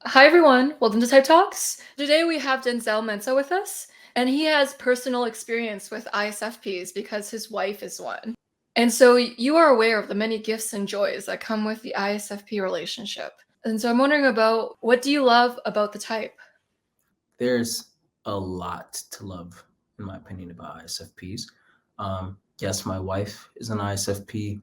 Hi everyone, welcome to Type Talks. Today we have Denzel Mensa with us, and he has personal experience with ISFPs because his wife is one. And so you are aware of the many gifts and joys that come with the ISFP relationship. And so I'm wondering about what do you love about the type? There's a lot to love, in my opinion, about ISFPs. Yes, my wife is an ISFP.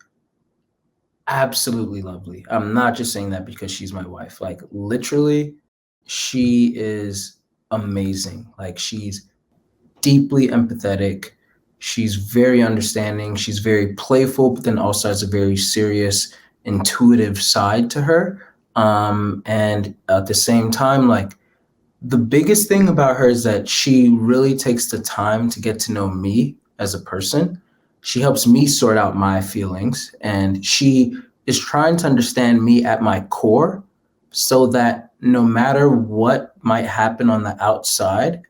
Absolutely lovely. I'm not just saying that because she's my wife. Like, literally, she is amazing. Like, she's deeply empathetic. She's very understanding. She's very playful, but then also has a very serious, intuitive side to her. And at the same time, like, the biggest thing about her is that she really takes the time to get to know me as a person. She helps me sort out my feelings, and she is trying to understand me at my core so that no matter what might happen on the outside,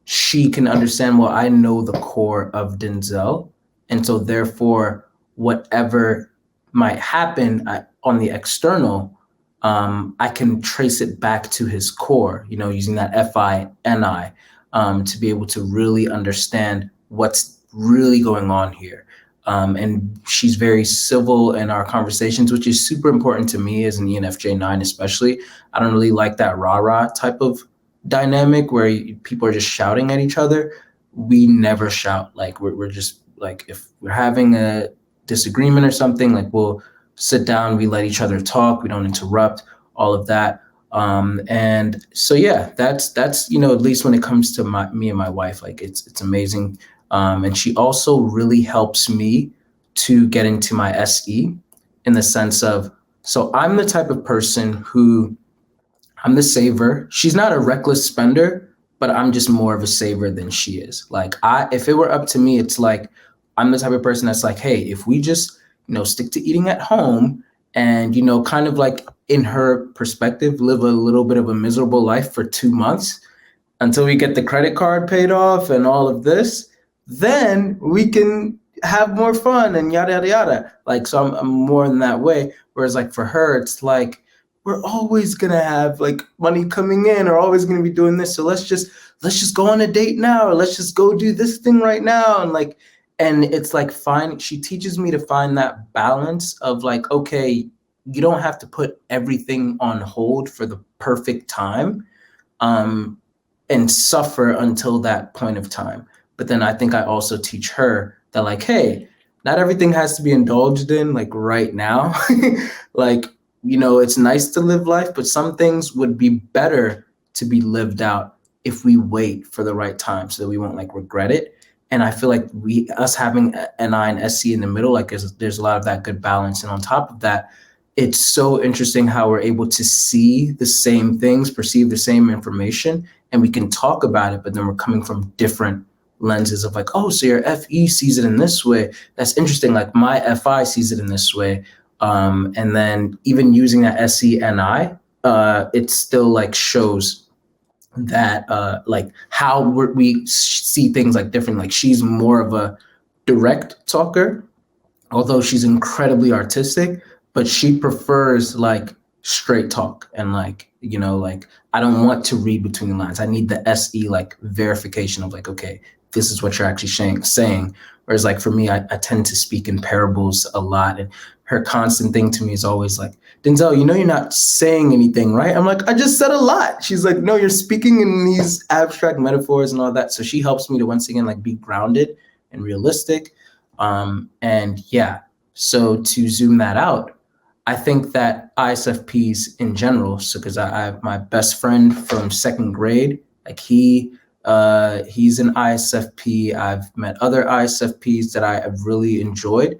she can understand, well, I know the core of Denzel. And so therefore, whatever might happen on the external, I can trace it back to his core, using that FINI, to be able to really understand what's really going on here. And she's very civil in our conversations, which is super important to me as an ENFJ9, especially. I don't really like that rah-rah type of dynamic where people are just shouting at each other. We never shout. Like we're just like, if we're having a disagreement or something, like we'll sit down, we let each other talk, we don't interrupt, all of that. And so yeah, that's at least when it comes to me and my wife, like it's amazing. And she also really helps me to get into my SE, in the sense of, so I'm the type of person who, I'm the saver. She's not a reckless spender, but I'm just more of a saver than she is. Like, if it were up to me, it's like I'm the type of person that's like, hey, if we just, stick to eating at home and, kind of like, in her perspective, live a little bit of a miserable life for 2 months until we get the credit card paid off and all of this, then we can have more fun and yada yada yada. Like, so I'm more in that way. Whereas like for her, it's like we're always gonna have like money coming in, or always gonna be doing this. So let's just go on a date now, or let's just go do this thing right now. And it's like, fine. She teaches me to find that balance of like, okay, you don't have to put everything on hold for the perfect time. Um, and suffer until that point of time. But then I think I also teach her that, like, hey, not everything has to be indulged in like right now. Like, it's nice to live life, but some things would be better to be lived out if we wait for the right time so that we won't like regret it. And I feel like us having an I and SC in the middle, like there's a lot of that good balance. And on top of that, it's so interesting how we're able to see the same things, perceive the same information, and we can talk about it, but then we're coming from different lenses of like, oh, so your FE sees it in this way. That's interesting. Like my FI sees it in this way. And then even using that SENI, it still like shows that like how we see things like different. Like she's more of a direct talker, although she's incredibly artistic, but she prefers like straight talk and like, like I don't want to read between the lines. I need the SE like verification of like, okay, this is what you're actually saying. Whereas like for me, I tend to speak in parables a lot. And her constant thing to me is always like, Denzel, you're not saying anything, right? I'm like, I just said a lot. She's like, no, you're speaking in these abstract metaphors and all that. So she helps me to once again like be grounded and realistic. And yeah, so to zoom that out, I think that ISFPs in general, so because I have my best friend from second grade, like he's an ISFP. I've met other ISFPs that I have really enjoyed.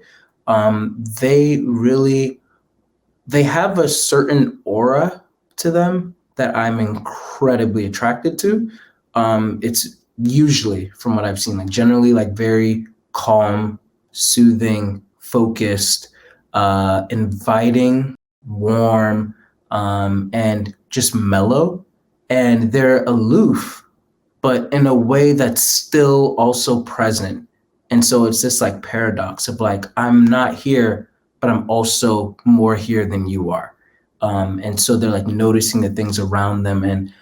They really, they have a certain aura to them that I'm incredibly attracted to. It's usually, from what I've seen, like generally like very calm, soothing, focused, inviting, warm, and just mellow. And they're aloof, but in a way that's still also present. And so it's this like paradox of like, I'm not here, but I'm also more here than you are. And so they're like noticing the things around them, and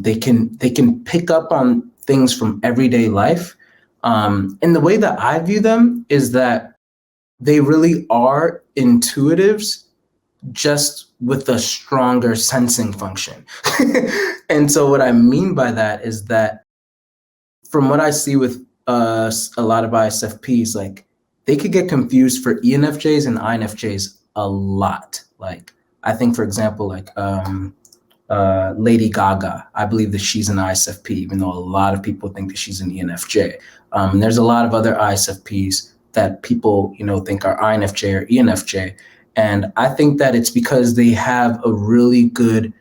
they can pick up on things from everyday life. And the way that I view them is that they really are intuitives, just with a stronger sensing function. And so what I mean by that is that from what I see with a lot of ISFPs, like they could get confused for ENFJs and INFJs a lot. Like I think, for example, like Lady Gaga, I believe that she's an ISFP, even though a lot of people think that she's an ENFJ. And there's a lot of other ISFPs that people, think are INFJ or ENFJ. And I think that it's because they have a really good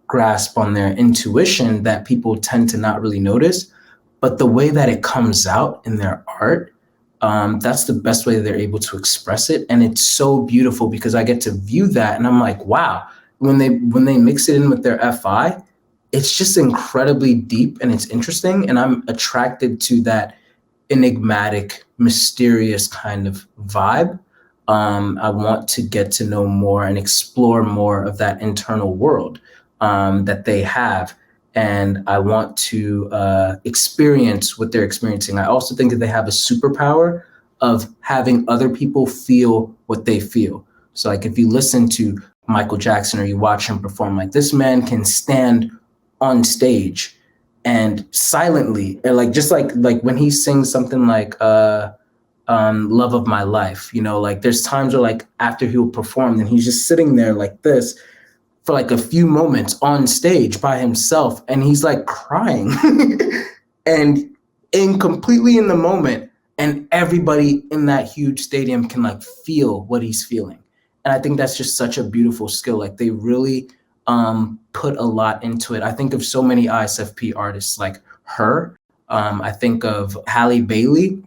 grasp on their intuition that people tend to not really notice. But the way that it comes out in their art, that's the best way that they're able to express it. And it's so beautiful because I get to view that and I'm like, wow, when they mix it in with their FI, it's just incredibly deep and it's interesting. And I'm attracted to that enigmatic, mysterious kind of vibe. I want to get to know more and explore more of that internal world that they have. And I want to experience what they're experiencing. I also think that they have a superpower of having other people feel what they feel. So like if you listen to Michael Jackson or you watch him perform, like this man can stand on stage and silently, or like just like when he sings something like Love of My Life, like there's times where like after he will perform and he's just sitting there like this for like a few moments on stage by himself and he's like crying and completely in the moment, and everybody in that huge stadium can like feel what he's feeling. And I think that's just such a beautiful skill. Like they really put a lot into it. I think of so many ISFP artists like her. I think of Halle Bailey,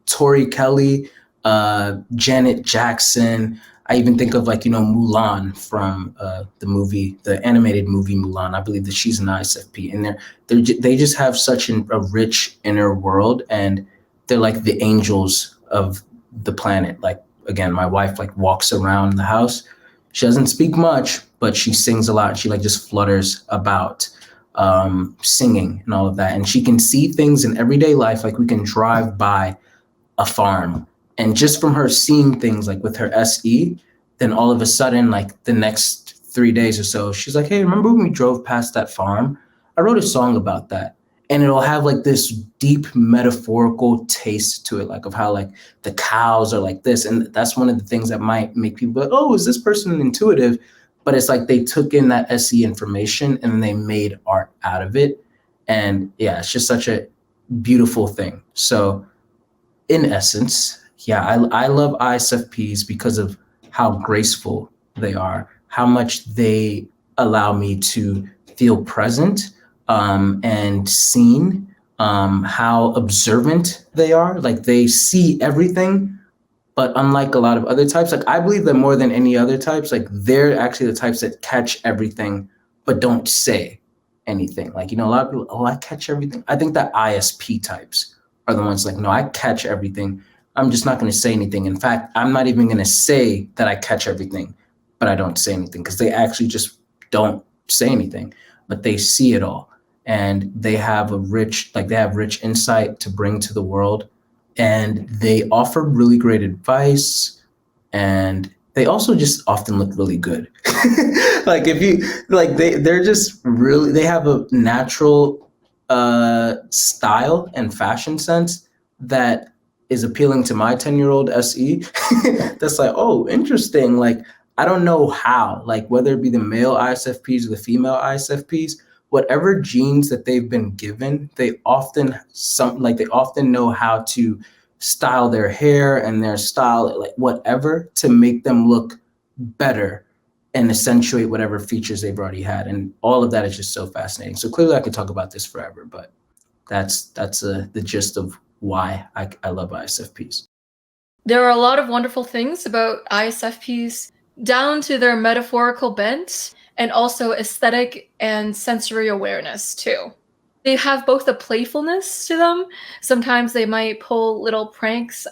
Tori Kelly, Janet Jackson. I even think of like, Mulan from the animated movie Mulan. I believe that she's an ISFP, and they just have such a rich inner world, and they're like the angels of the planet. Like again, my wife like walks around the house. She doesn't speak much, but she sings a lot. She like just flutters about singing and all of that, and she can see things in everyday life. Like we can drive by a farm, and just from her seeing things like with her SE, then all of a sudden, like the next 3 days or so, she's like, hey, remember when we drove past that farm? I wrote a song about that. And it'll have like this deep metaphorical taste to it, like of how like the cows are like this. And that's one of the things that might make people be like, oh, is this person intuitive? But it's like they took in that SE information and they made art out of it. And yeah, it's just such a beautiful thing. So in essence, yeah, I love ISFPs because of how graceful they are, how much they allow me to feel present and seen, how observant they are. Like they see everything, but unlike a lot of other types, like I believe that more than any other types, like they're actually the types that catch everything, but don't say anything. Like, a lot of people, oh, I catch everything. I think that ISP types are the ones like, no, I catch everything. I'm just not going to say anything. In fact, I'm not even going to say that I catch everything, but I don't say anything because they actually just don't say anything, but they see it all. And they have rich insight to bring to the world. And they offer really great advice. And they also just often look really good. Like if you like, they're just really, they have a natural style and fashion sense that is appealing to my 10-year-old SE. That's like, oh, interesting. Like, I don't know how, like whether it be the male ISFPs or the female ISFPs, whatever genes that they've been given, they often know how to style their hair and their style, like whatever, to make them look better and accentuate whatever features they've already had. And all of that is just so fascinating. So clearly I could talk about this forever, but that's the gist of why I love ISFPs. There are a lot of wonderful things about ISFPs, down to their metaphorical bent and also aesthetic and sensory awareness too. They have both a playfulness to them. Sometimes they might pull little pranks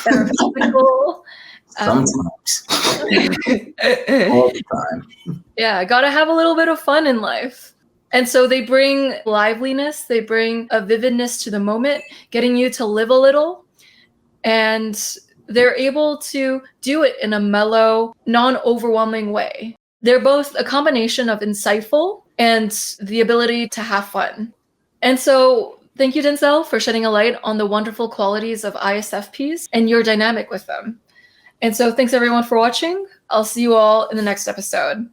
that are physical, Sometimes. All the time. Yeah, gotta have a little bit of fun in life. And so they bring liveliness, they bring a vividness to the moment, getting you to live a little. And they're able to do it in a mellow, non-overwhelming way. They're both a combination of insightful and the ability to have fun. And so thank you, Denzel, for shedding a light on the wonderful qualities of ISFPs and your dynamic with them. And so thanks everyone for watching. I'll see you all in the next episode.